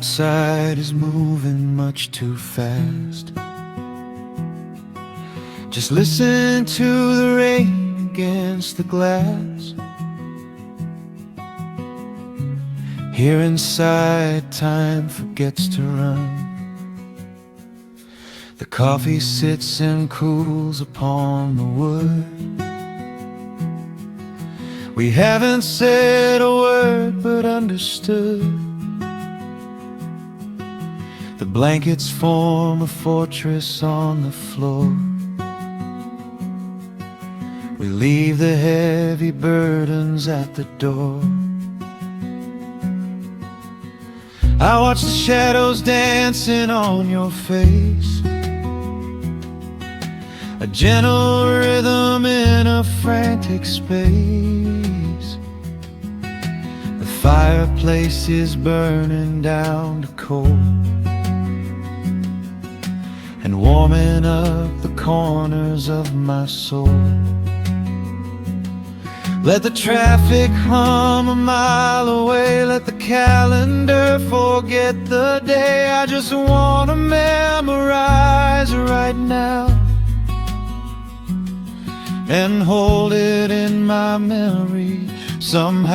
outside is moving much too fast. Just listen to the rain against the glass. Here inside, time forgets to run. The coffee sits and cools upon the wood. We haven't said a word but understood. The blankets form a fortress on the floor. We leave the heavy burdens at the door. I watch the shadows dancing on your face, a gentle rhythm in a frantic space. The fireplace is burning down to coal and warming up the corners of my soul. Let the traffic hum a mile away, let the calendar forget the day. I just want to memorize right now and hold it in my memory somehow.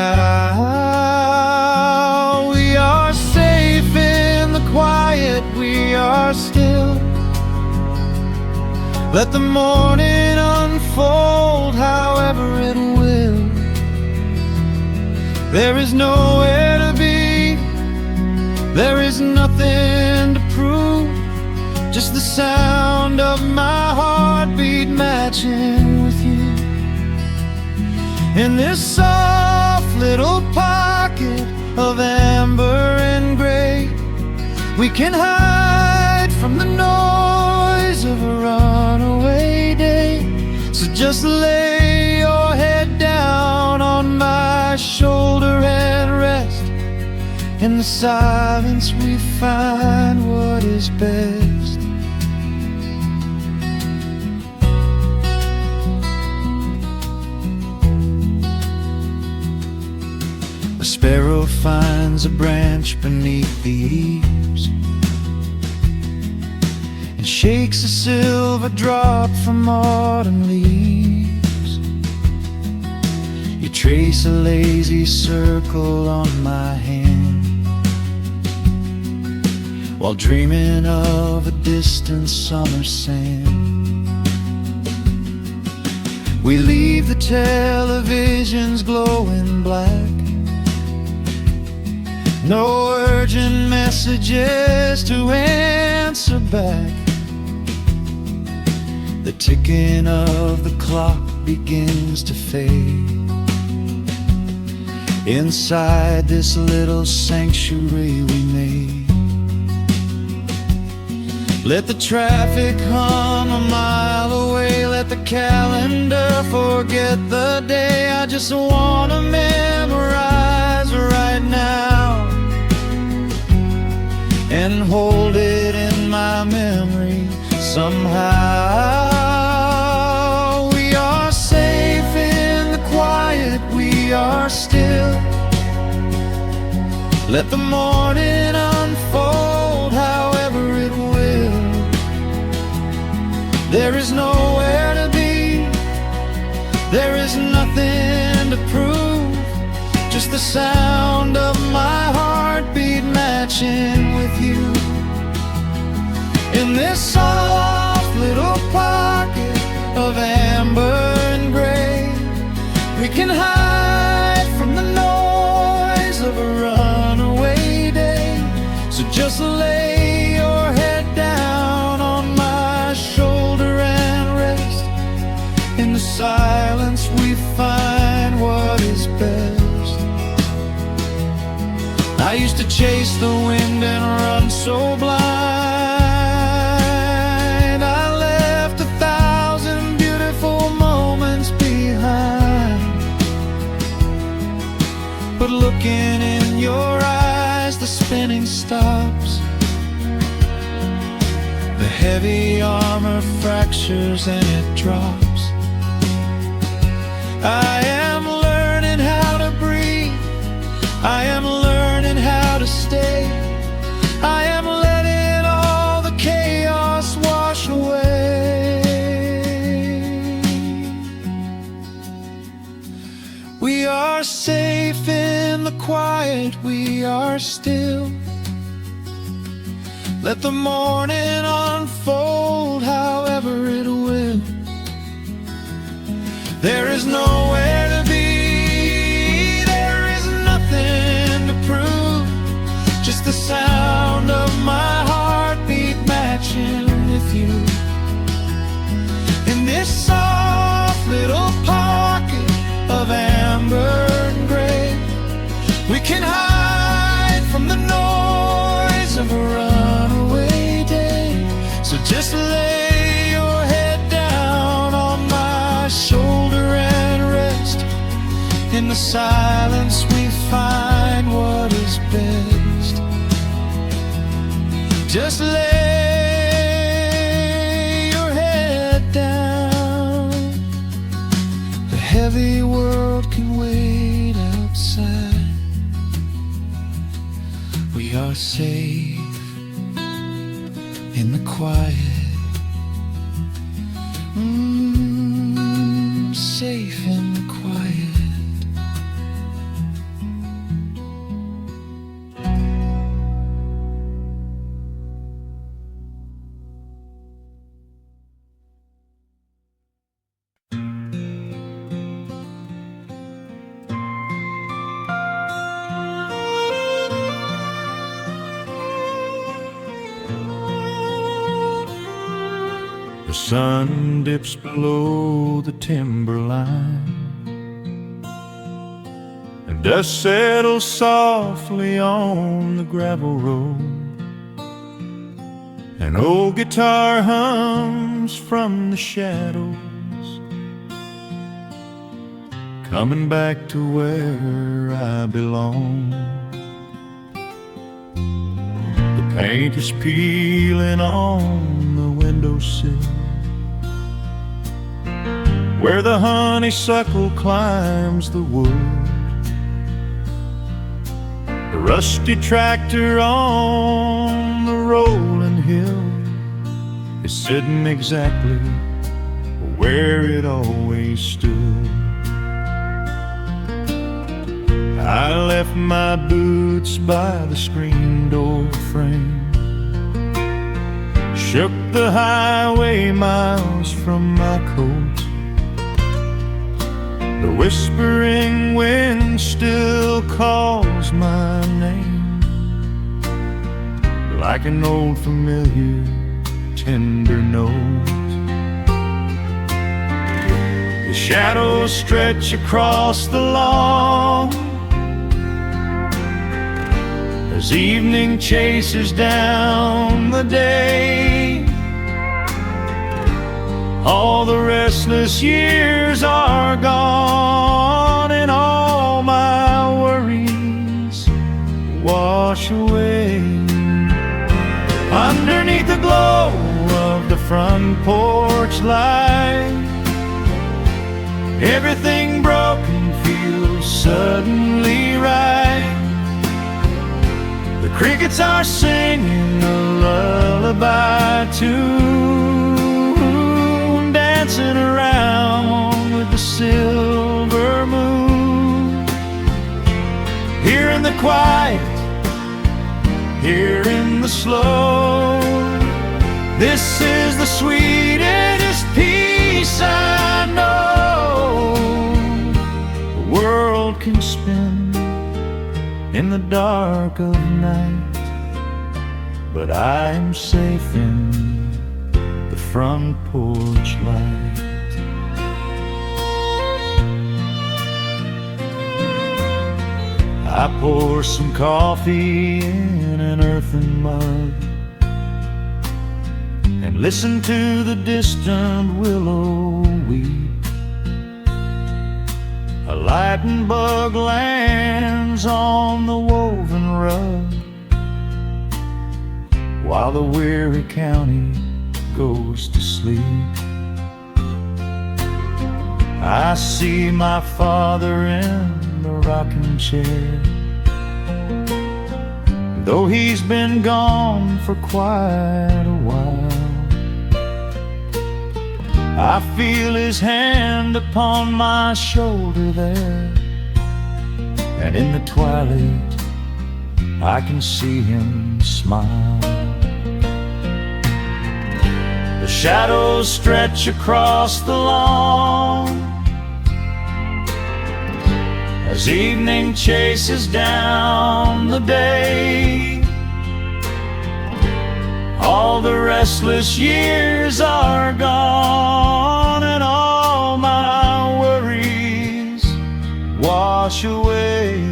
We are safe in the quiet, we are still. Let the morning unfold however it will. There is nowhere to be, there is nothing to prove, just the sound of my heartbeat matching with you. In this soft little pocket of amber and gray, we can hide from the noise of a runaway day. So just lay your head down on my shoulder and rest. In the silence we find what is best. A sparrow finds a branch beneath the eaves and shakes a silver drop from autumn leaves. You trace a lazy circle on my hand while dreaming of a distant summer sand. We leave the televisions glowing black, no urgent messages to answer back. The ticking of the clock begins to fade inside this little sanctuary we made. Let the traffic hum a mile away, let the calendar forget the day. I just want to memorize right now and hold it in my memory somehow. We are safe in the quiet, we are still. Let the morning unfold however it will. There is nowhere to be, there is nothing to prove, just the sound of my heartbeat matching with you. In this soft little pocket of amber and gray, we can hide from the noise of a runaway day. So just lay your head down on my shoulder and rest. In the silence we find what is best. I used to chase the wind and run so blind. I left 1,000 beautiful moments behind. But looking in your eyes, the spinning stops. The heavy armor fractures and it drops. I am learning how to breathe, I am learning how to stay. Let the morning unfold however it will. There is nowhere to be, there is nothing to prove, just the sound of my heartbeat matching with you. In this soft little pocket of amber and gray, we can hide from the noise of a runaway day. So just lay your head down on my shoulder and rest. In the silence we find what is best. Just lay your head down. The heavy world can wait outside. We are safe in the quiet. Safe in the quiet. The sun dips below the timberline, and dust settles softly on the gravel road. An old guitar hums from the shadows, coming back to where I belong. The paint is peeling on the windowsill, where the honeysuckle climbs the wood. The rusty tractor on the rolling hill is sitting exactly where it always stood. I left my boots by the screen door frame, shook the highway miles from my coat. The whispering wind still calls my name, like an old familiar tender note. The shadows stretch across the lawn as evening chases down the day. All the restless years are gone, and all my worries wash away. Underneath the glow of the front porch light, everything broken feels suddenly right. The crickets are singing a lullaby tune, dancing around with the silver moon. Here in the quiet, here in the slow, this is the sweetest peace I know. The world can spin in the dark of night, but I am safe in the front porch light. I pour some coffee in an earthen mug and listen to the distant willow weep. A lightning bug lands on the woven rug, while the weary county goes to sleep. I see my father in the rocking chair, though he's been gone for quite a while. I feel his hand upon my shoulder there, and in the twilight I can see him smile. Shadows stretch across the lawn as evening chases down the day. All the restless years are gone, and all my worries wash away.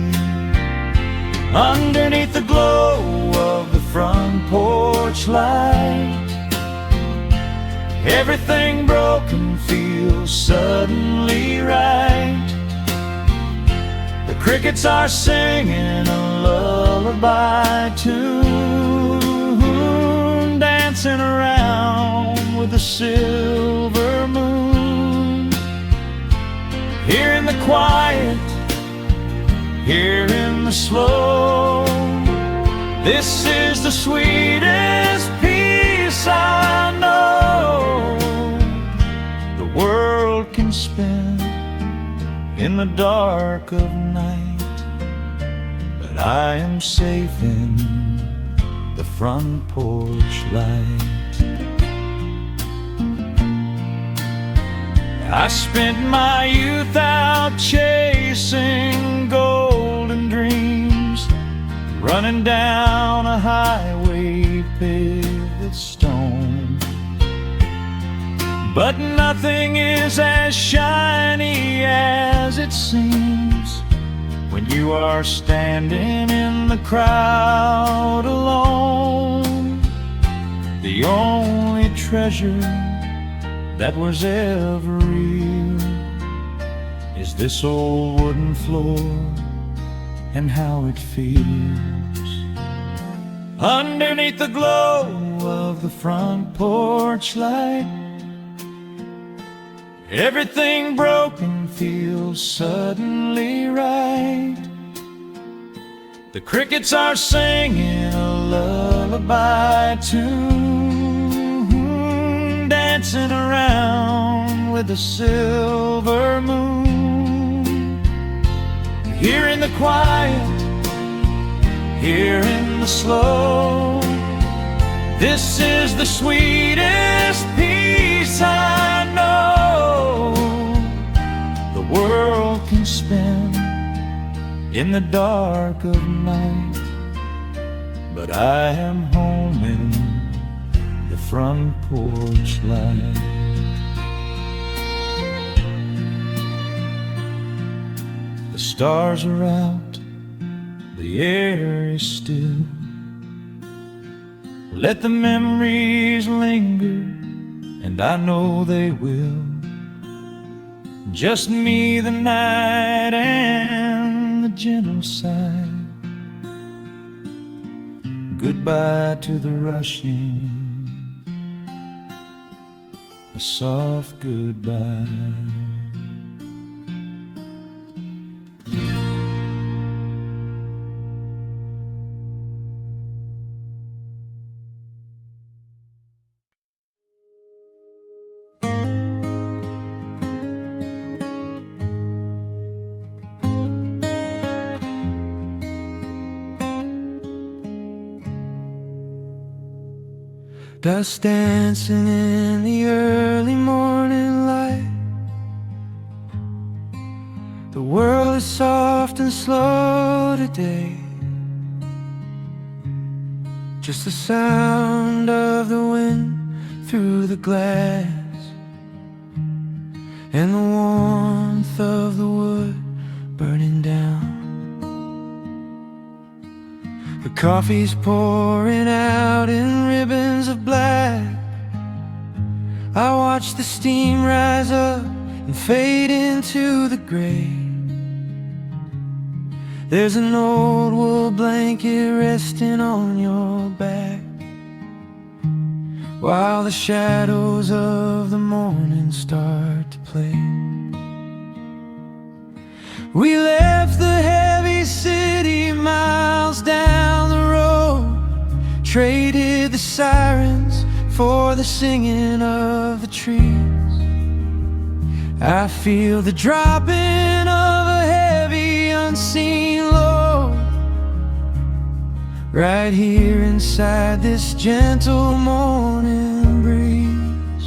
Underneath the glow of the front porch light, everything broken feels suddenly right. The crickets are singing a lullaby tune, dancing around with the silver moon. Here in the quiet, here in the slow, this is the sweetest peace I know the world can spend in the dark of night. But I am safe in the front porch light. I spent my youth out chasing golden dreams, running down a highway paved with stone. But nothing is as shiny as it seems when you are standing in the crowd alone. The only treasure that was ever real is this old wooden floor and how it feels. Underneath the glow of the front porch light, everything broken feels suddenly right. The crickets are singing a lullaby tune, dancing around with the silver moon. Here in the quiet, here in the slow, this is the sweetest peace I know the world can spend in the dark of night. But I am home in the front porch light. The stars are out, the air is still. Let the memories linger, and I know they will. Just me, the night, and the gentle sigh. Goodbye to the rushing, a soft goodbye. Dust dancing in the early morning light. The world is soft and slow today. Just the sound of the wind through the glass, and the warmth of the wood burning down. The coffee's pouring out in ribbons of black. I watch the steam rise up and fade into the gray. There's an old wool blanket resting on your back, while the shadows of the morning start to play. We left the heavy city miles down the road, traded the sirens for the singing of the trees. I feel the dropping of a heavy unseen load right here inside this gentle morning breeze.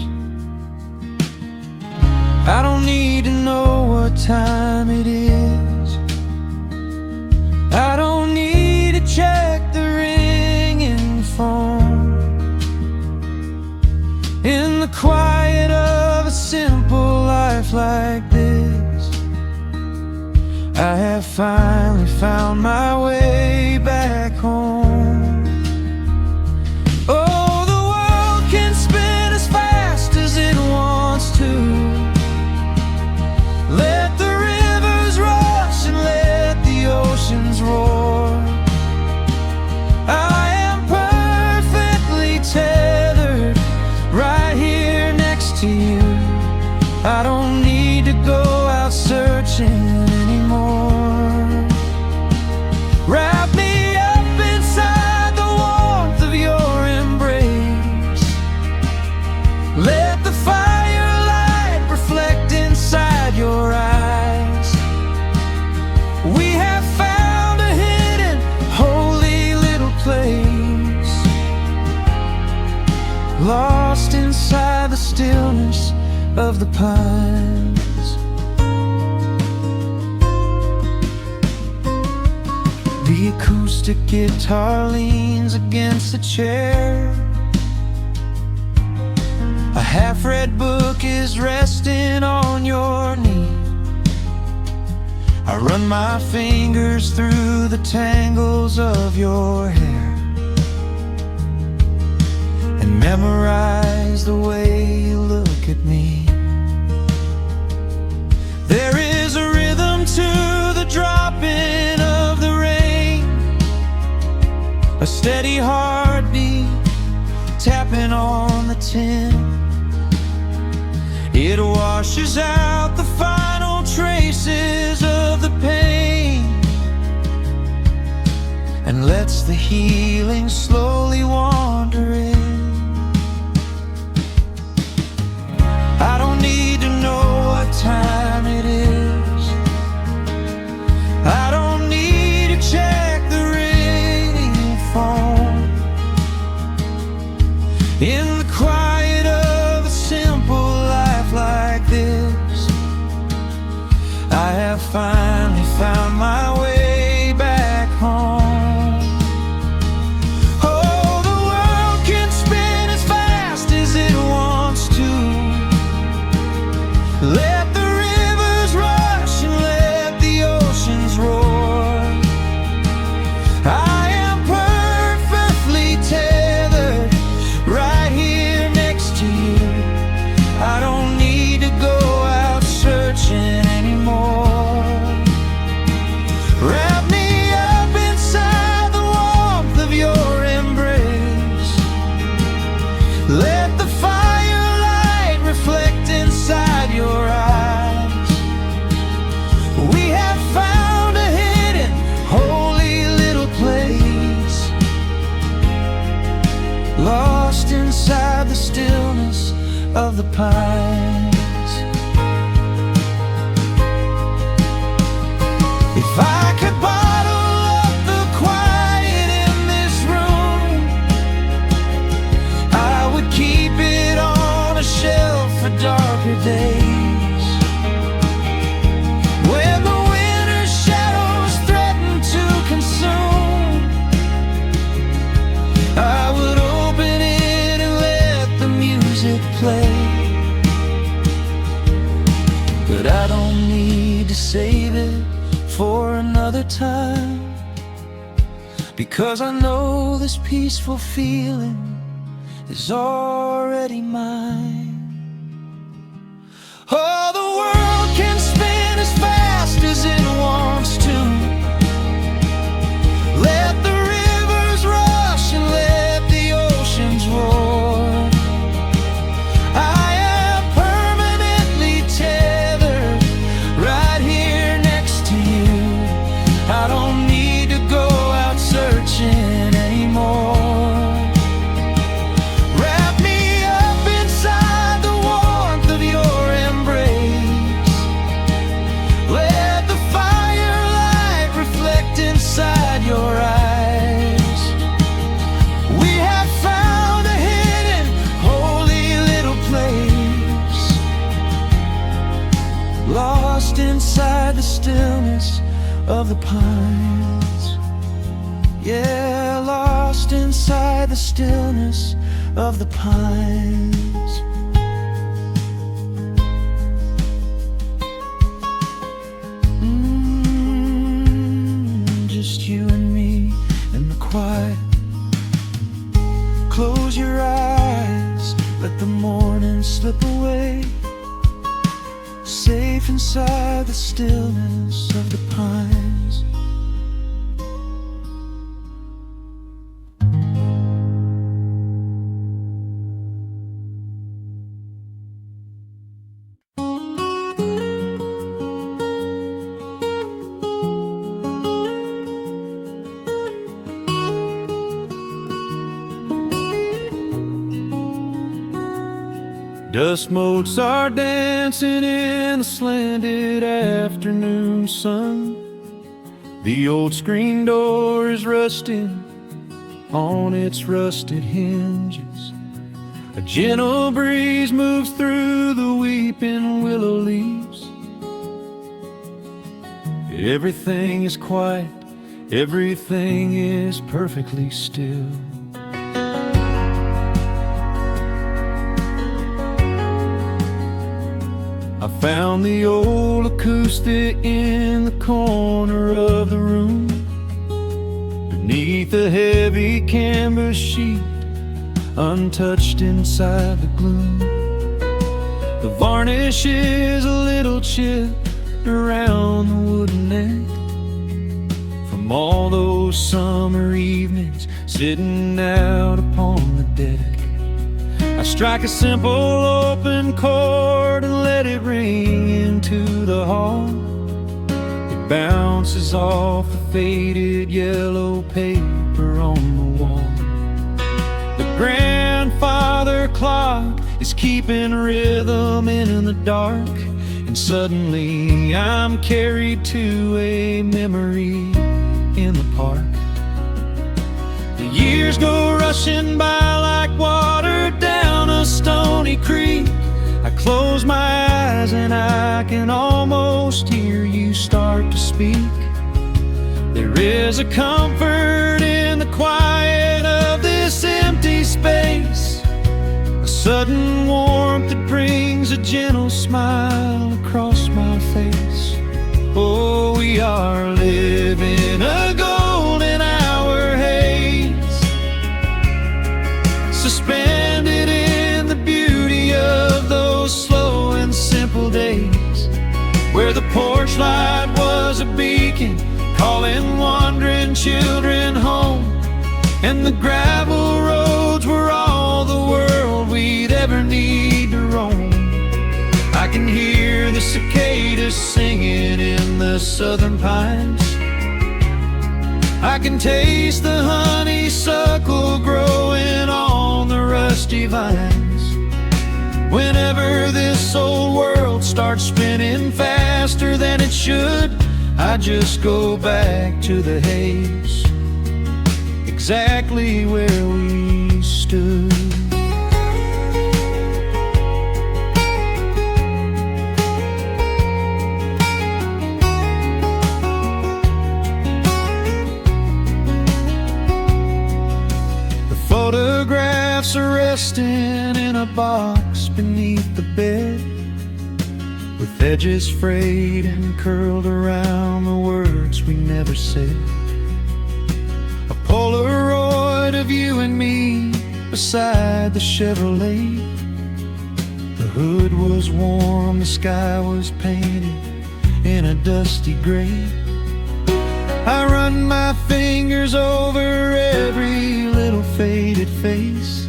need to know what time it is. I don't need to check the ringing phone. In the quiet of a simple life like this, I have finally found my way back home. Oh, the world can spin as fast as it wants to. Let the rivers rush and let the oceans roar. I am perfectly tethered right here next to you. I don't need to go out searching anymore. Wrap me up inside the warmth of your embrace. Let the firelight reflect inside your eyes. We have found a hidden, holy little place, lost inside the stillness of the pines. The acoustic guitar leans against the chair. A half-read book is resting on your knee. I run my fingers through the tangles of your hair and memorize the way you look at me. There is a rhythm to the dropping of the rain, a steady heartbeat tapping on the tin. It washes out the final traces of the pain and lets the healing slowly wander in. I don't need to know what time it is. I don't need to check the ringing phone. In the quiet of a simple life like this, I have finally found my way back home. Oh, the world can spin as fast as it wants to. Let the rivers rush and let the oceans roar. I am perfectly tethered right here next to you. I don't need to go out searching anymore. Wrap me up inside the warmth of your embrace. Let the firelight reflect inside your eyes. We have found a hidden, holy little place, lost inside the stillness of the pines. If I could bottle up the quiet in this room, I would keep it on a shelf for darker days. When the winter's shadows threaten to consume, I would open it and let the music play. But I don't need to save it for another time, because I know this peaceful feeling is already mine. Oh, the world can spin as fast as it wants to. Let the rivers rush and let the oceans roar. I am permanently tethered right here next to you. I don't need to go out searching anymore. Wrap me up inside of the pines. Yeah, lost inside the stillness of the pines. Just you and me in the quiet. Close your eyes, let the morning slip away. Safe inside the stillness of the pines. Dust motes are dancing in the slanted afternoon sun. The old screen door is rusting on its rusted hinges. A gentle breeze moves through the weeping willow leaves. Everything is quiet, everything is perfectly still. I found the old acoustic in the corner of the room, beneath a heavy canvas sheet, untouched inside the gloom. The varnish is a little chipped around the wooden neck from all those summer evenings sitting out upon the deck. I strike a simple open chord and let it ring into the hall. It bounces off the faded yellow paper on the wall. The grandfather clock is keeping rhythm in the dark, and suddenly I'm carried to a memory in the park. The years go rushing by like water down a stony creek. I close my eyes and I can almost hear you start to speak. There is a comfort in the quiet of this empty space, a sudden warmth that brings a gentle smile across my face. Oh, we are living a golden hour haze, suspended in the beauty of those slow and simple days, where the porch light was a beacon calling wandering children home, and the gravel roads were all the world we'd ever need to roam. I can hear the cicadas singing in the southern pines. I can taste the honeysuckle growing on the rusty vines. Whenever this old world starts spinning faster than it should, I just go back to the haze, exactly where we stood. Photographs are resting in a box beneath the bed, with edges frayed and curled around the words we never said. A Polaroid of you and me beside the Chevrolet. The hood was warm, the sky was painted in a dusty gray. I run my fingers over every little faded face,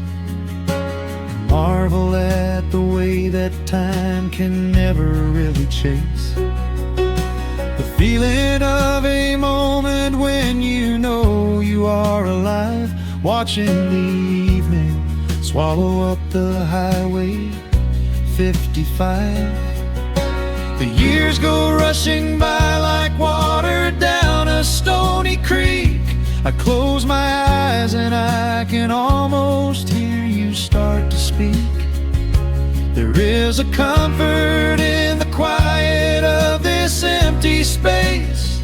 marvel at the way that time can never really chase. The feeling of a moment when you know you are alive, watching the evening swallow up the highway 55. The years go rushing by like water down a stony creek. I close my eyes and I can almost hear you start to speak. There is a comfort in the quiet of this empty space,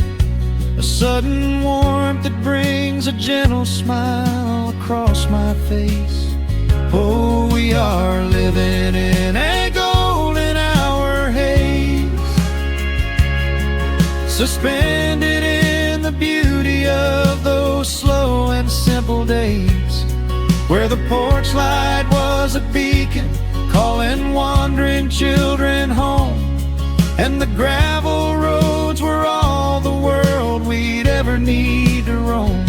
sudden warmth that brings a gentle smile across my face. Oh, we are living in a golden hour haze, suspended in the beauty of those slow and simple days, where the porch light was a beacon calling wandering children home, and the gravel roads were all the world we'd ever need to roam.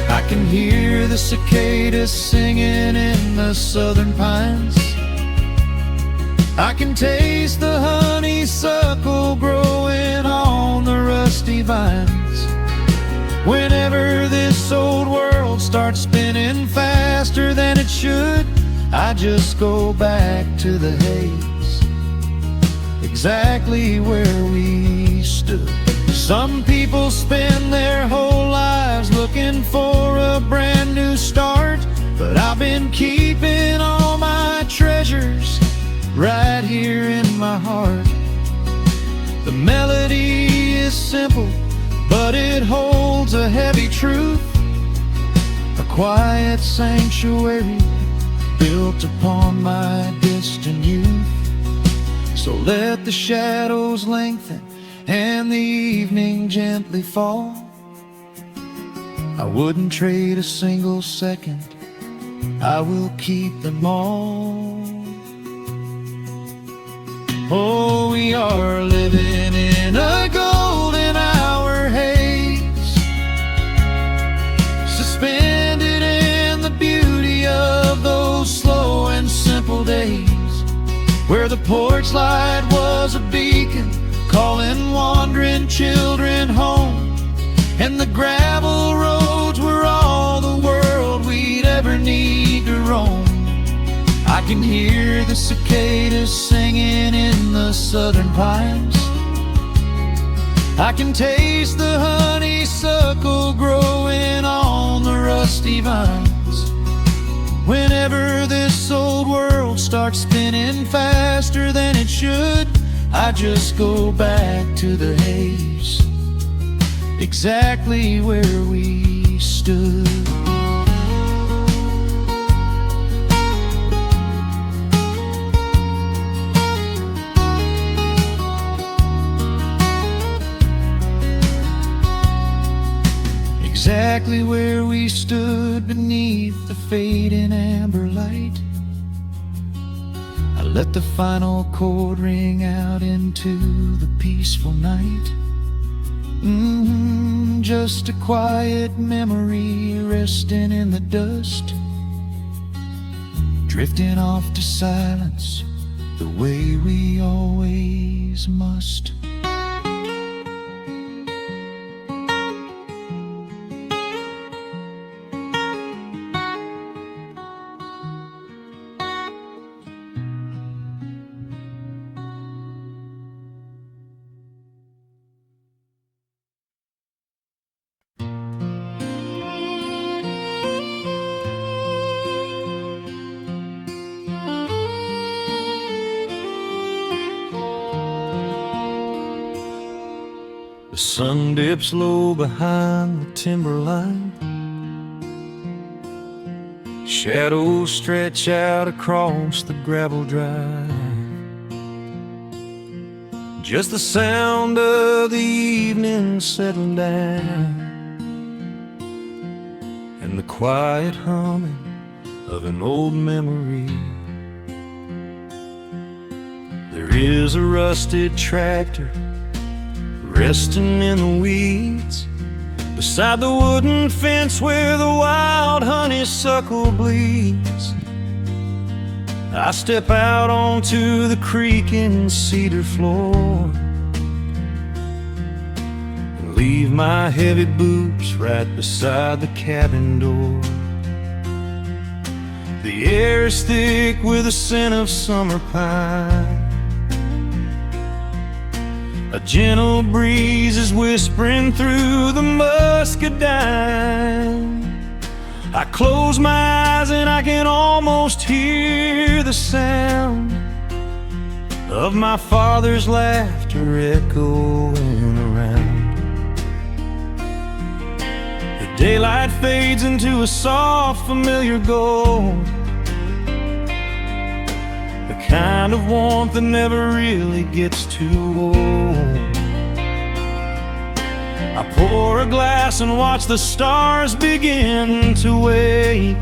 I can hear the cicadas singing in the southern pines. I can taste the honeysuckle growing on the rusty vines. Whenever this old world starts spinning faster than it should, I just go back to the haze, exactly where we stood. Some people spend their whole lives looking for a brand new start, but I've been keeping all my treasures right here in my heart. The melody is simple, but it holds a heavy truth, a quiet sanctuary built upon my distant youth. So let the shadows lengthen and the evening gently fall. I wouldn't trade a single second, I will keep them all. Oh, we are living in a golden hour haze, suspended in the beauty of those slow and simple days, where the porch light was a beacon calling wandering children home, and the gravel roads were all the world we'd ever need to roam. I can hear the cicadas singing in the southern pines. I can taste the honeysuckle growing on the rusty vines. Whenever this old world starts spinning faster than it should, I just go back to the haze, exactly where we stood. Exactly where we stood beneath the fading amber light. I let the final chord ring out into the peaceful night. Just a quiet memory resting in the dust, drifting off to silence the way we always must. The sun dips low behind the timberline. Shadows stretch out across the gravel drive. Just the sound of the evening settling down, and the quiet humming of an old memory. There is a rusted tractor resting in the weeds beside the wooden fence where the wild honeysuckle bleeds. I step out onto the creaking cedar floor and leave my heavy boots right beside the cabin door. The air is thick with the scent of summer pine. A gentle breeze is whispering through the muscadine. I close my eyes and I can almost hear the sound of my father's laughter echoing around. daylight fades into a soft, familiar gold, the kind of warmth that never really gets too old. I pour a glass and watch the stars begin to wake,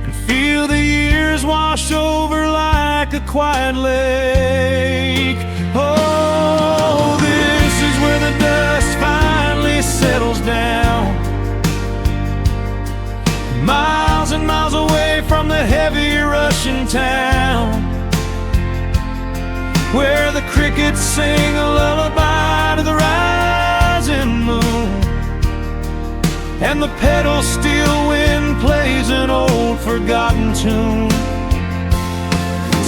and feel the years wash over like a quiet lake. Oh, this is where the dust finally settles down, miles and miles away from the heavy Russian town, where the crickets sing a lullaby to the rising moon, and the pedal steel wind plays an old forgotten tune.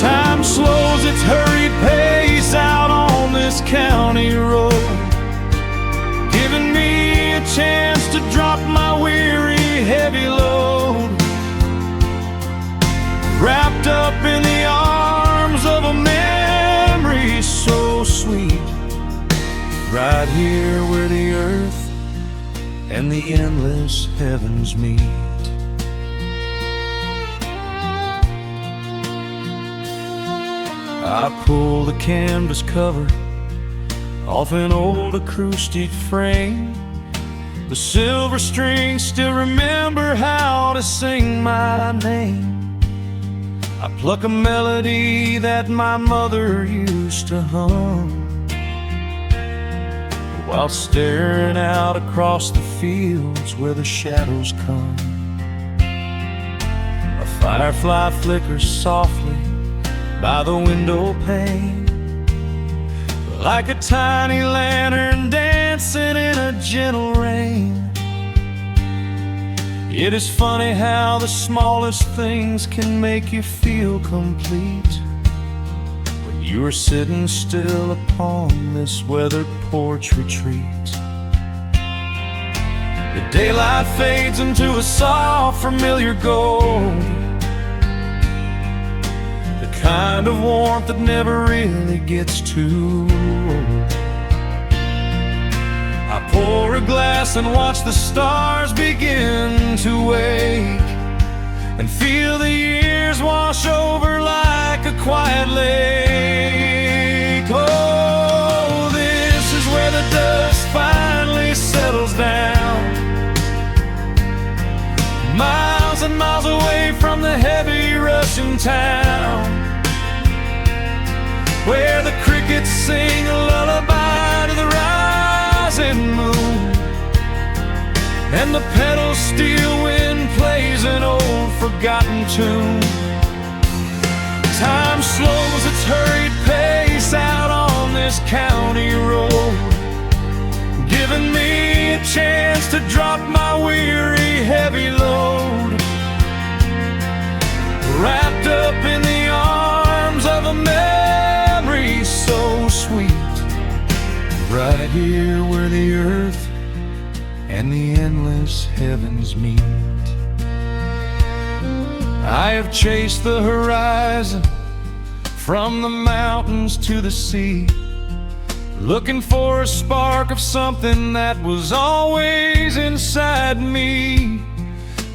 Time slows its hurried pace out on this county road, giving me a chance to drop my weary heavy load, wrapped up in the arms of a memory so sweet, right here where the earth and the endless heavens meet. I pull the canvas cover off an old acoustic frame. The silver strings still remember how to sing my name. I pluck a melody that my mother used to hum, while staring out across the fields where the shadows come. A firefly flickers softly by the window pane, like a tiny lantern dancing in a gentle rain. It is funny how the smallest things can make you feel complete, when you are sitting still upon this weathered porch retreat. The daylight fades into a soft, familiar gold, the kind of warmth that never really gets too old. I pour a glass and watch the stars begin to wake, and feel the years wash over like a quiet lake. Oh, this is where the dust finally settles down, miles and miles away from the heavy Russian town, where the crickets sing a lullaby to the rising moon, and the pedal steel wind plays an old forgotten tune. Time slows its hurried pace out on this county road, giving me a chance to drop my weary heavy load, wrapped up in the arms of a memory so sweet, right here where the earth and the endless heavens meet. I have chased the horizon from the mountains to the sea, looking for a spark of something that was always inside me.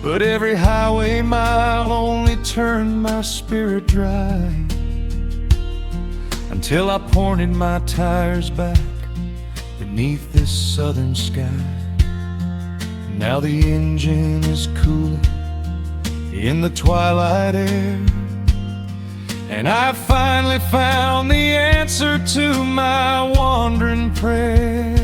But every highway mile only turned my spirit dry, until I pointed my tires back beneath this southern sky. Now the engine is cooling in the twilight air, and I finally found the answer to my wandering prayer.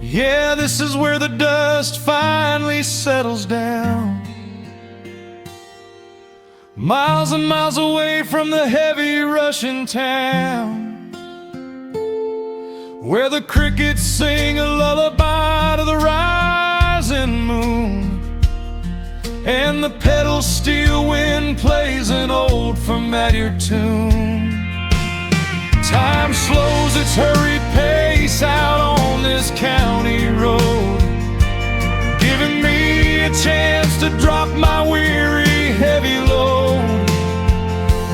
Yeah, this is where the dust finally settles down, miles and miles away from the heavy Russian town, where the crickets sing a lullaby to the rising moon, and the pedal steel wind plays an old familiar tune. Time slows its hurried pace out on this county road, giving me a chance to drop my weary heavy load.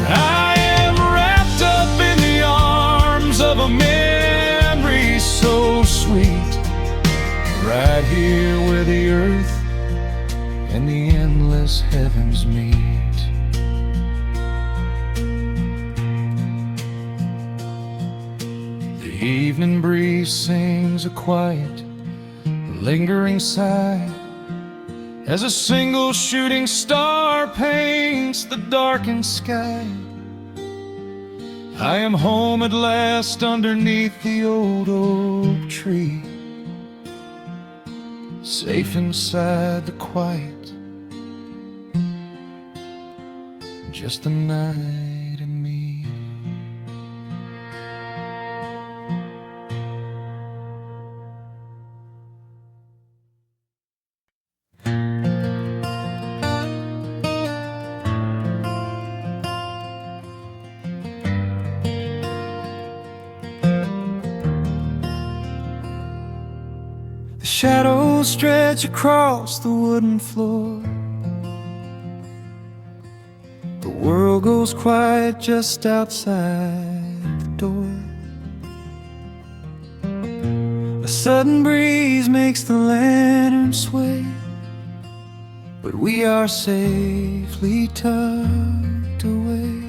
I am wrapped up in the arms of a memory so sweet, the endless heavens meet. The evening breeze sings a quiet, lingering sigh as a single shooting star paints the darkened sky. I am home at last underneath the old oak tree, safe inside the quiet, just the night and me. The shadows stretch across the wooden floor. The world goes quiet just outside the door. A sudden breeze makes the lantern sway, but we are safely tucked away.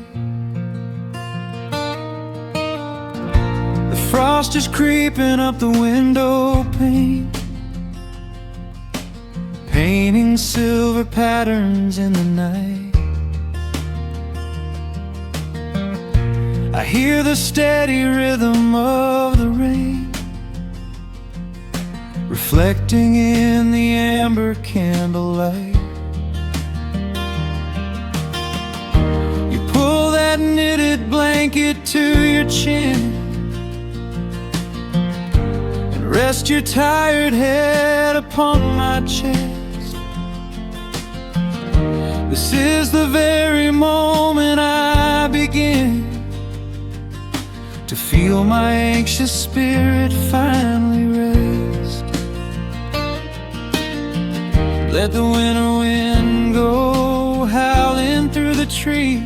The frost is creeping up the window pane, painting silver patterns in the night. I hear the steady rhythm of the rain, reflecting in the amber candlelight. You pull that knitted blanket to your chin and rest your tired head upon my chest. This is the very moment I begin to feel my anxious spirit finally rest. Let the winter wind go howling through the trees.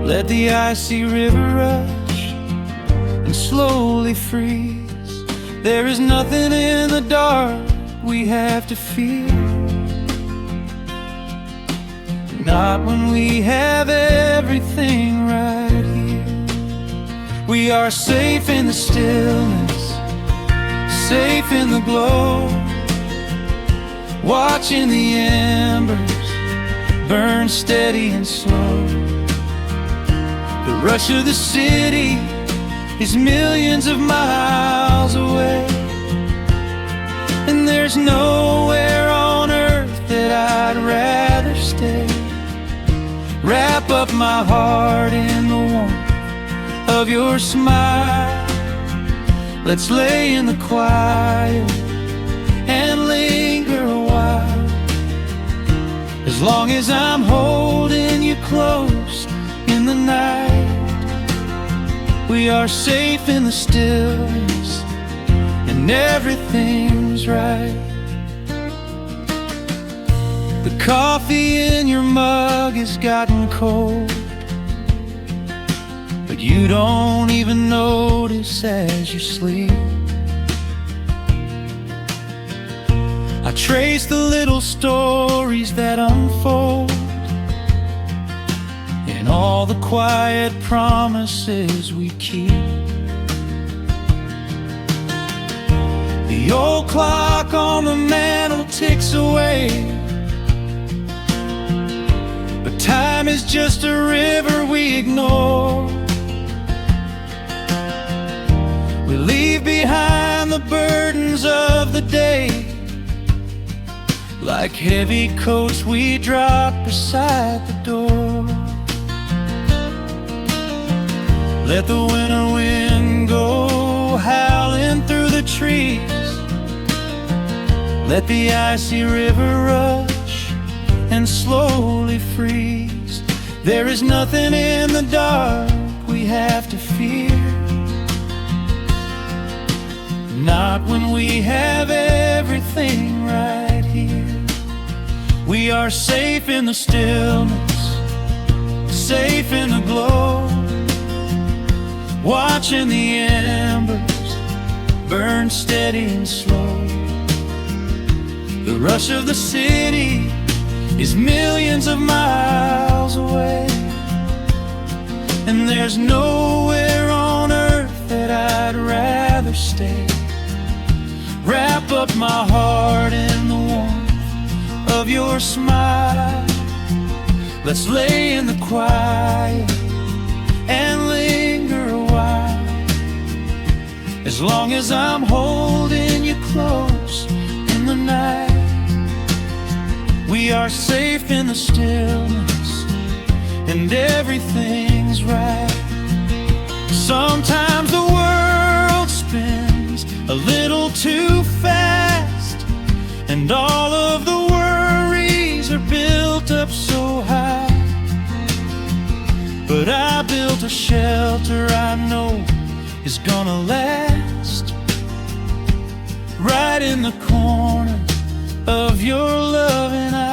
Let the icy river rush and slowly freeze. There is nothing in the dark we have to fear, not when we have everything right here. We are safe in the stillness, safe in the glow, watching the embers burn steady and slow. The rush of the city is millions of miles away, and there's nowhere on earth that I'd rather stay. Wrap up my heart in the warmth of your smile. Let's lay in the quiet and linger a while. As long as I'm holding you close in the night, we are safe in the stillness and everything's right. The coffee in your mug has gotten cold, but you don't even notice as you sleep. I trace the little stories that unfold in all the quiet promises we keep. The old clock on the mantle ticks away, but time is just a river we ignore. We leave behind the burdens of the day, like heavy coats we drop beside the door. Let the winter wind go howling through the trees. Let the icy river rush and slowly freeze. There is nothing in the dark we have to fear, not when we have everything right here. We are safe in the stillness, safe in the glow, watching the embers burn steady and slow. The The rush of the city is millions of miles away, and there's nowhere on earth that I'd rather stay. Wrap up my heart in the warmth of your smile. Let's lay in the quiet and linger a while. As long as I'm holding you close in the night, we are safe in the stillness, and everything's right. Sometimes the world spins a little too fast, and all of the worries are built up so high. But I built a shelter I know is gonna last, right in the corner of your loving eye.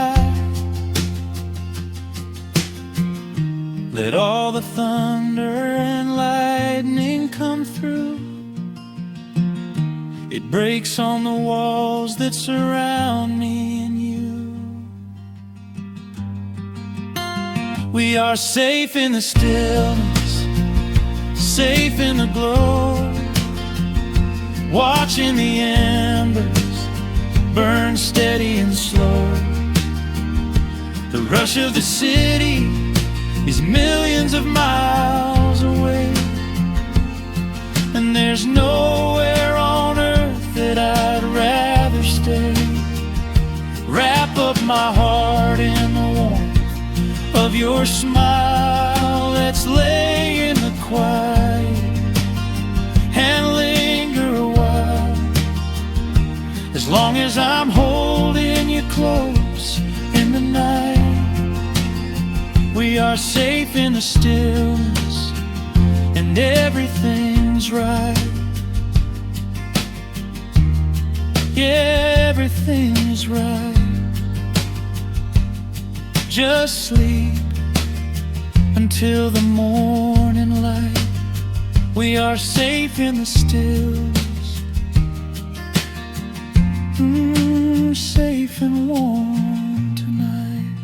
Let all the thunder and lightning come through. It breaks on the walls that surround me and you. We are safe in the stillness, safe in the glow, watching the embers burn steady and slow. The rush of the city is millions of miles away, and there's nowhere on earth that I'd rather stay. Wrap up my heart in the warmth of your smile. Let's lay in the quiet and linger a while. As long as I'm holding you close in the night, we are safe in the stillness, and everything's right. Yeah, everything is right. Just sleep until the morning light. We are safe in the stillness, safe and warm tonight.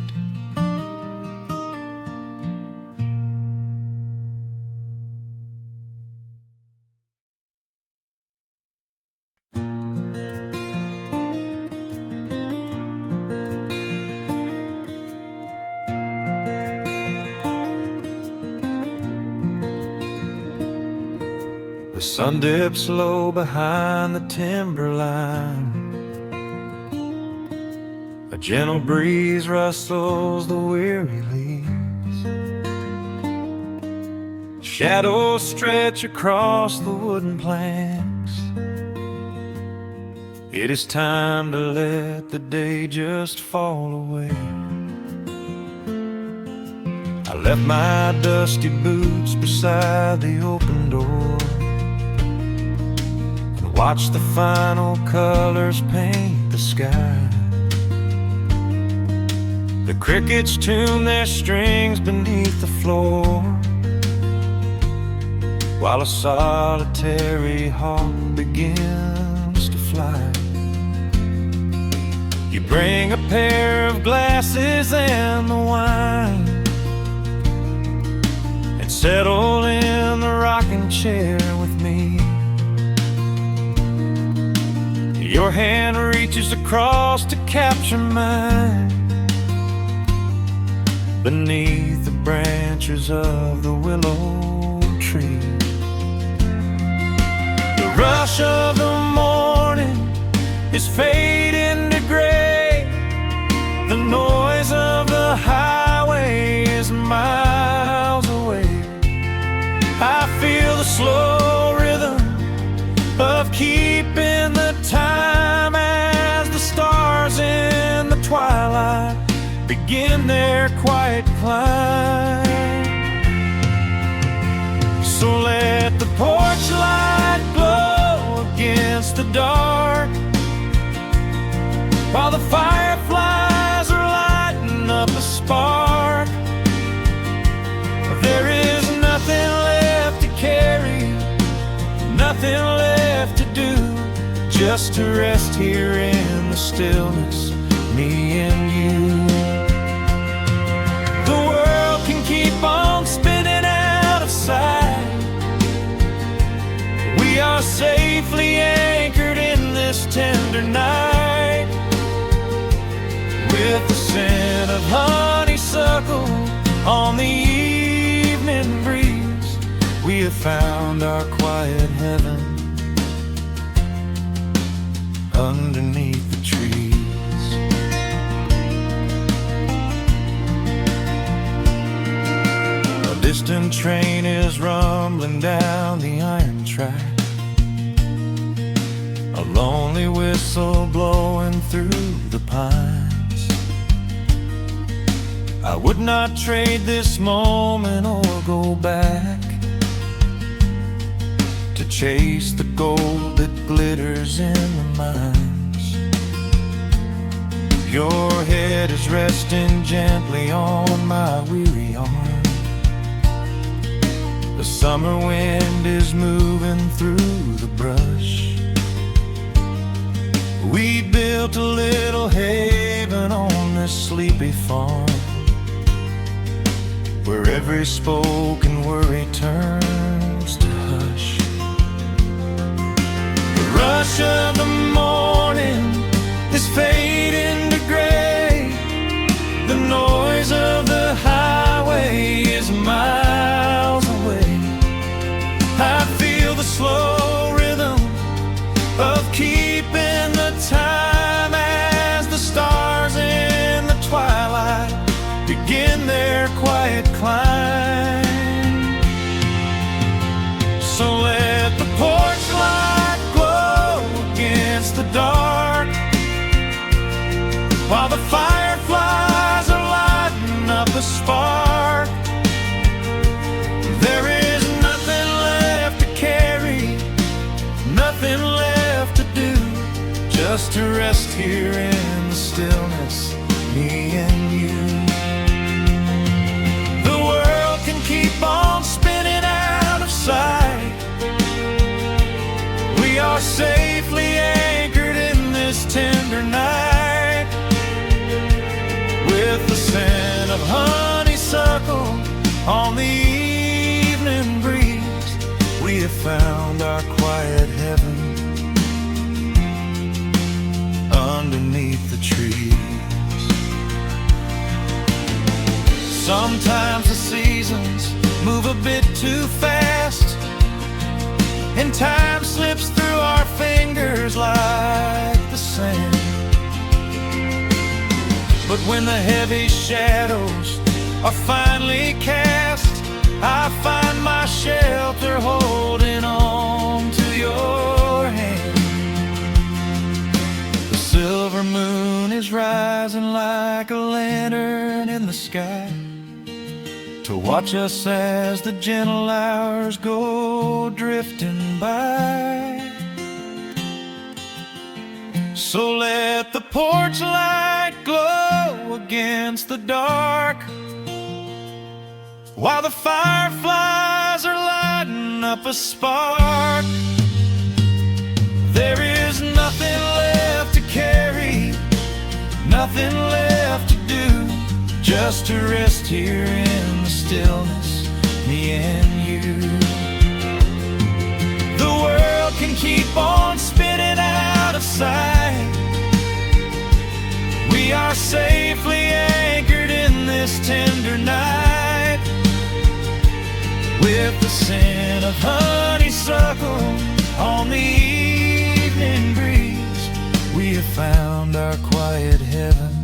The sun dips low behind the timberline. A gentle breeze rustles the weary leaves. Shadows stretch across the wooden planks. It is time to let the day just fall away. I left my dusty boots beside the open door, watch the final colors paint the sky. The crickets tune their strings beneath the floor, while a solitary hawk begins to fly. You bring a pair of glasses and the wine, and settle in the rocking chair with me. Your hand reaches across to capture mine, beneath the branches of the willow tree. The rush of the morning is fading to gray. The noise of the highway is miles away. I feel the slow rhythm of keeping the time as the stars in the twilight begin their quiet climb. So let the porch light glow against the dark, while the fireflies are lighting up a spark. There is nothing left to carry, nothing left to do, just to rest here in the stillness me and you. The world can keep on spinning out of sight. We are safely anchored in this tender night. With the scent of honeysuckle on the evening breeze, we have found our quiet heaven underneath the trees. A distant train is rumbling down the iron track, a lonely whistle blowing through the pines. I would not trade this moment or go back to chase the gold that glitters in the mines. Your head is resting gently on my weary arm. The summer wind is moving through the brush. We built a little haven on this sleepy farm, where every spoken worry turns to hush. The rush of the morning is fading to gray. The noise of the highway is miles away. I feel the slow rhythm of keeping the time as the stars in the twilight begin their quiet climb. So let the porch light glow against the dark, while the fireflies are lighting up a spark. There is nothing left to carry, nothing left to do, just to rest here in the stillness, me and you. Keep on spinning out of sight. We are safely anchored in this tender night. With the scent of honeysuckle on the evening breeze, we have found our quiet heaven underneath the trees. Sometimes the seasons move a bit too fast, and time slips through our fingers like the sand. But when the heavy shadows are finally cast, I find my shelter holding on to your hand. The silver moon is rising like a lantern in the sky, to watch us as the gentle hours go drifting by. So let the porch light glow against the dark, while the fireflies are lighting up a spark. There is nothing left to carry, nothing left to do, just to rest here in the stillness, me and you. The world can keep on spinning out of sight. We are safely anchored in this tender night. With the scent of honeysuckle on the evening breeze, we have found our quiet heaven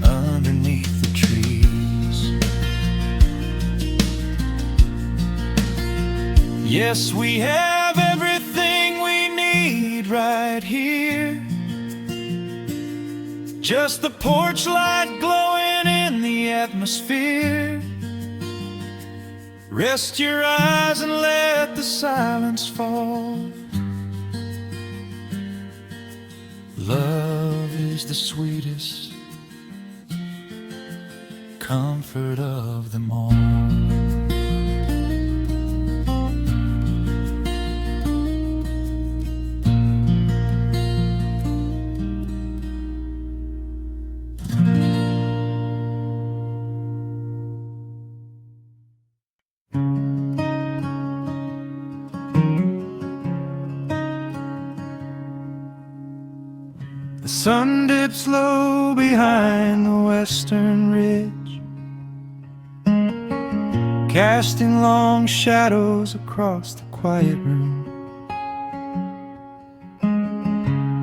underneath the trees. Yes, we have everything we need right here. Just the porch light glowing in the atmosphere. Rest your eyes and let the silence fall. Love is the sweetest comfort of them all. sun dips low behind the western ridge, casting long shadows across the quiet room.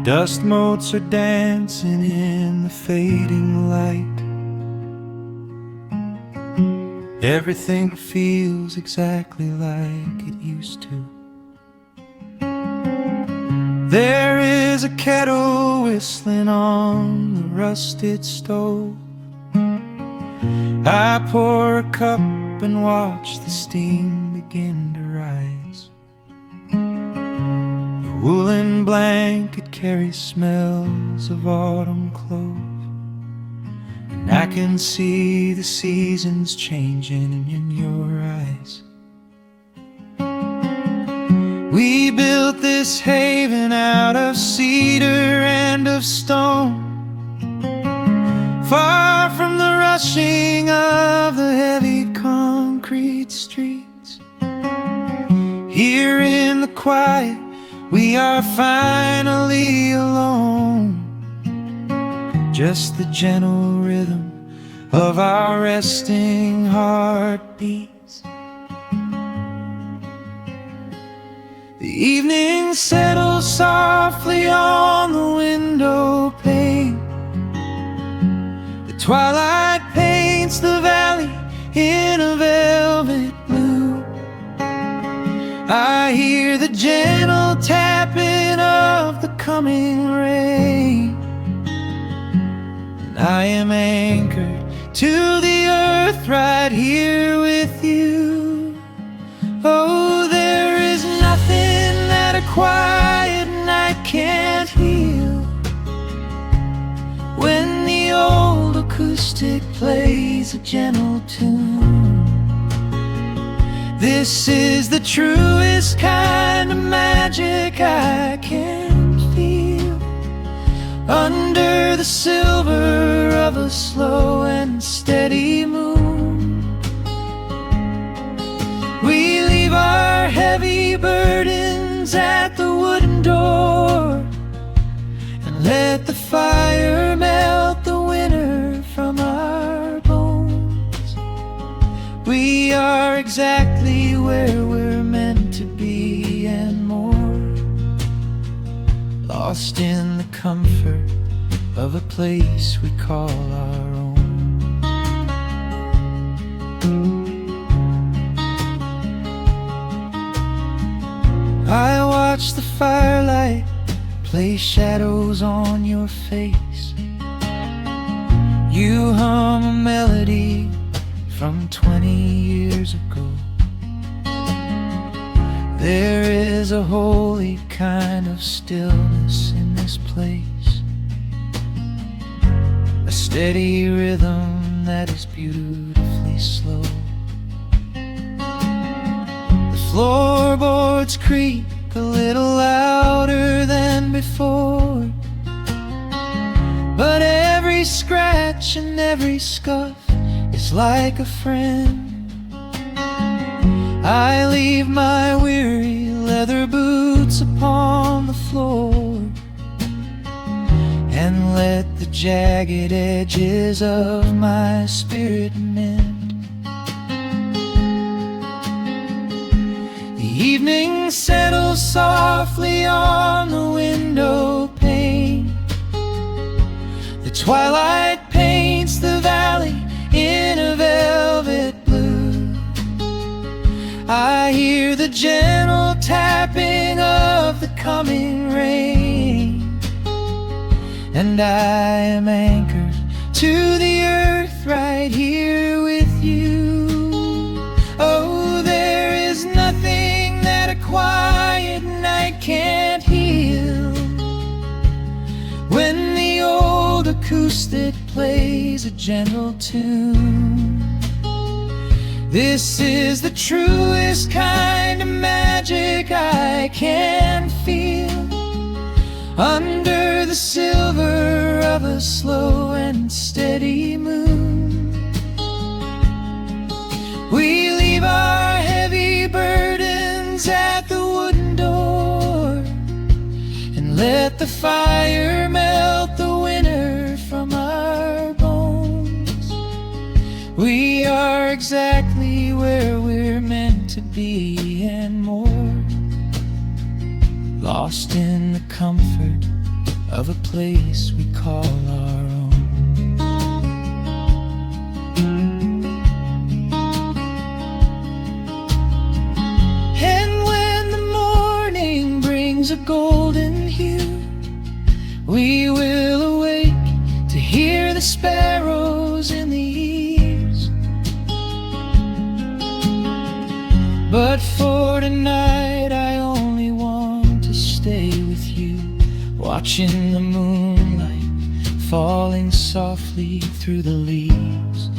Dust motes are dancing in the fading light. Everything feels exactly like it used to. There is a kettle whistling on the rusted stove. I pour a cup and watch the steam begin to rise. The woolen blanket carries smells of autumn clothes, and I can see the seasons changing in your eyes. We built this haven out of cedar and of stone, far from the rushing of the heavy concrete streets. Here in the quiet, we are finally alone. Just the gentle rhythm of our resting heartbeats. The evening settles softly on the window pane. The twilight paints the valley in a velvet blue. I hear the gentle tapping of the coming rain, and I am anchored to the earth right here with you. Oh, there is nothing that a quiet night can't heal, when the old acoustic plays a gentle tune. This is the truest kind of magic I can feel, under the silver of a slow and steady moon. We leave our heavy burdens at the wooden door, and let the fire melt the winter from our bones. We are exactly where we're meant to be and more, lost in the comfort of a place we call our own. I watch the firelight play shadows on your face. You hum a melody from 20 years ago. There is a holy kind of stillness in this place, a steady rhythm that is beautifully slow. The floorboards creak a little louder than before, but every scratch and every scuff is like a friend. I leave my weary leather boots upon the floor, and let the jagged edges of my spirit mend. The evening settles softly on the window pane. The twilight paints the valley in a velvet blue. I hear the gentle tapping of the coming rain, and I am anchored to the earth right here with you. Oh, there is nothing that a quiet night can't heal, when the old acoustic plays a gentle tune. This is the truest kind of magic I can feel, under the silver of a slow and steady moon. We leave our heavy burdens at the wooden door, and let the fire melt the be and more, lost in the comfort of a place we call our own. And when the morning brings a golden hue, we will awake to hear the sparrows in the eaves. But for tonight I only want to stay with you, watching the moonlight falling softly through the leaves.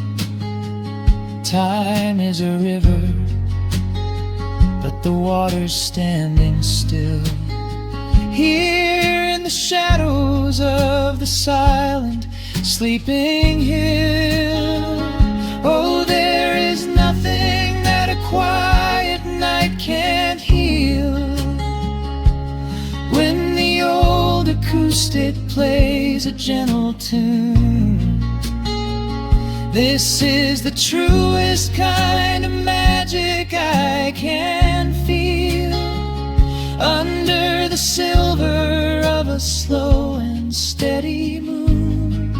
Time is a river, but the water's standing still. Here in the shadows of the silent, sleeping hill. Oh, there is nothing that a quiet night can't heal. When the old acoustic plays a gentle tune, this is the truest kind of magic I can feel. Under the silver of a slow and steady moon,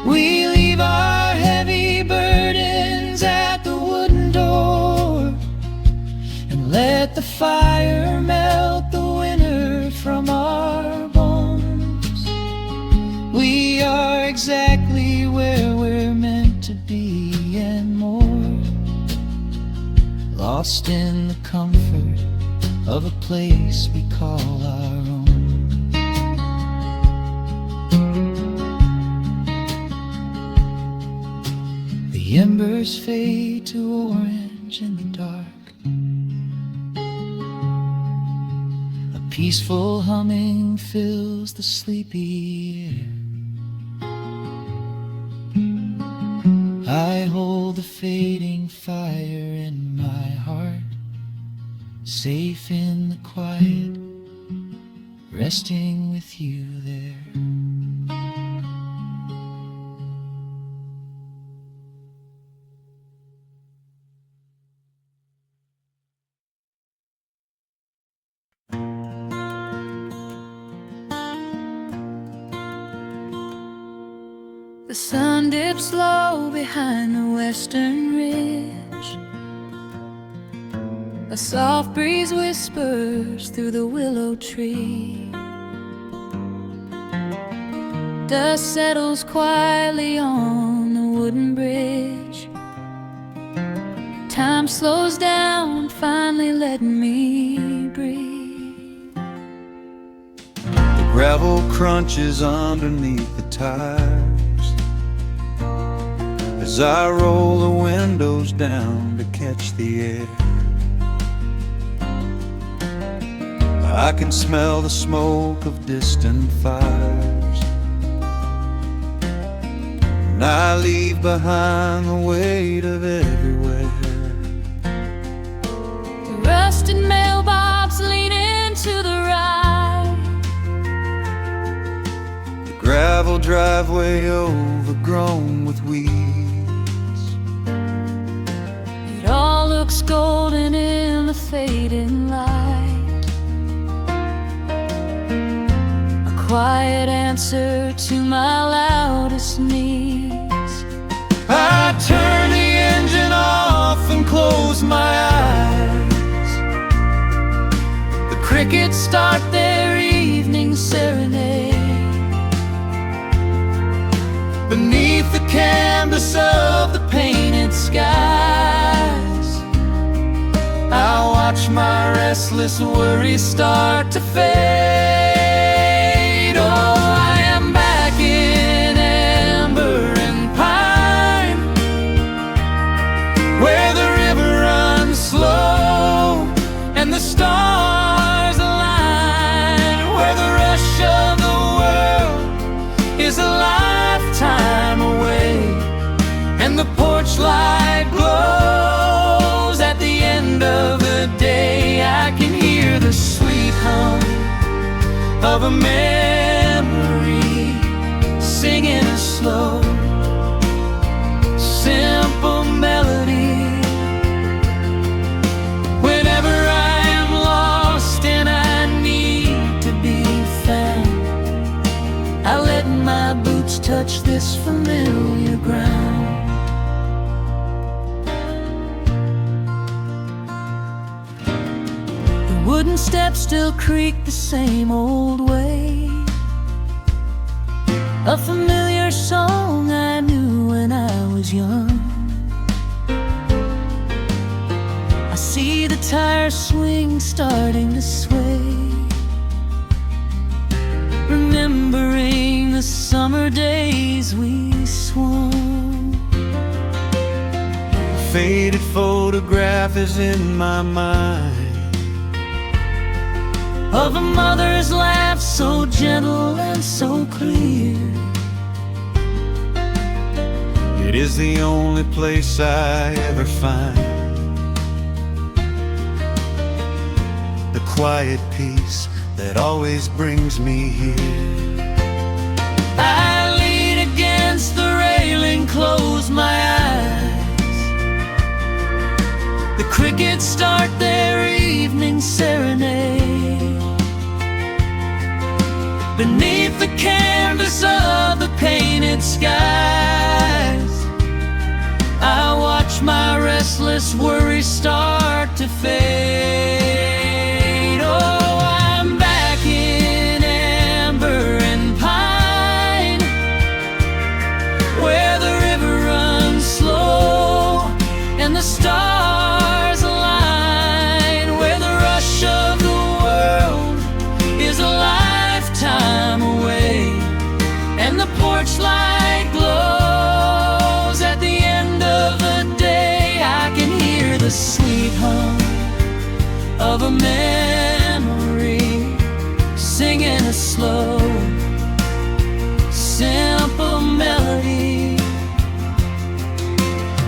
we leave our heavy burdens at the wooden door, and let the fire melt the winter from our bones. We are exactly where we're meant to be and more, lost in the comfort of a place we call our own. The embers fade to orange in the dark. A peaceful humming fills the sleepy air. I hold the fading fire in my heart, safe in the quiet, resting with you there. The sun dips low behind the western ridge. A soft breeze whispers through the willow tree. Dust settles quietly on the wooden bridge. Time slows down, finally letting me breathe. The gravel crunches underneath the tires as I roll the windows down to catch the air. I can smell the smoke of distant fires, and I leave behind the weight of everywhere. The rusted mailbox leaning to the right, The gravel driveway overgrown with weeds. it all looks golden in the fading light. A quiet answer to my loudest needs. I turn the engine off and close my eyes. The crickets start their evening serenade. Beneath the canvas of the painted skies, I watch my restless worries start to fade. Oh, I am back in amber and pine, where the river runs slow and the stars align, where the rush of the world is a lifetime away, and the porch light glows at the end of the day. I can hear the sweet hum my boots touch this familiar ground. The wooden steps still creak the same old way, a familiar song I knew when I was young. I see the tires swing starting to sway, remembering the summer days we swung. A faded photograph is in my mind of a mother's laugh so gentle and so clear. It is the only place I ever find the quiet peace that always brings me here. I lean against the railing, close my eyes. The crickets start their evening serenade. Beneath the canvas of the painted skies, I watch my restless worries start to fade. Oh, I'm back in amber and pine, where the river runs slow and the stars align, where the rush of the world is a lifetime away, and the porch light glows at the end of the day. I can hear the sweet hum of a memory, singing a slow, simple melody.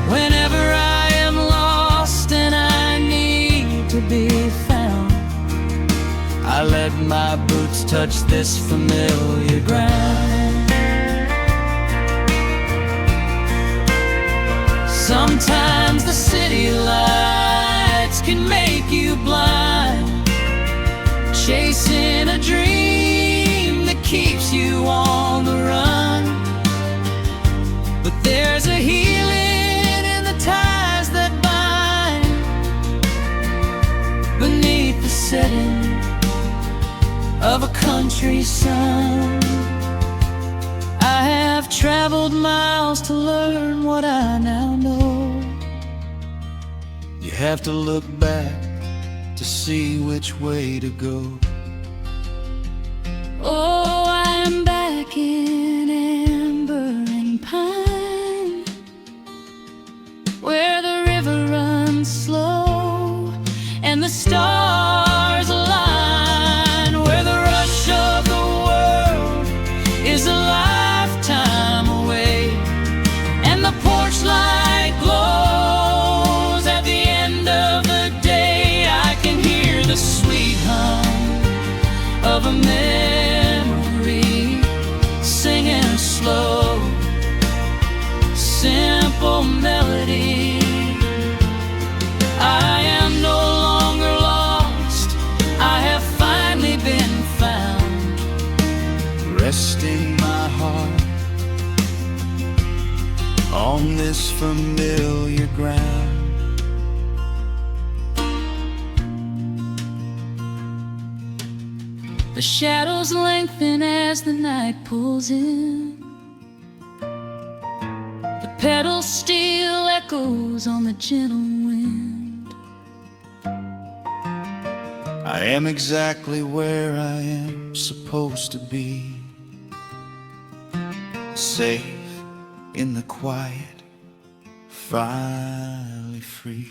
Whenever I am lost and I need to be found, I let my boots touch this familiar ground. Sometimes the city lights can make you blind, chasing a dream that keeps you on the run. But there's a healing in the ties that bind beneath the setting of a country sun. I have traveled miles to learn what I now know. You have to look back to see which way to go. Oh, I'm back in amber and pine, where the river runs slow and the stars align, where the rush of the world is a lifetime away, and the porch light glows at the end of the day. I can hear the sweet hum of a memory, singing a slow, simple melody. I am no longer lost, I have finally been found, Resting my heart on this familiar ground. The shadows lengthen as the night pulls in. The pedal steel echoes on the gentle wind. I am exactly where I am supposed to be, safe in the quiet, finally free.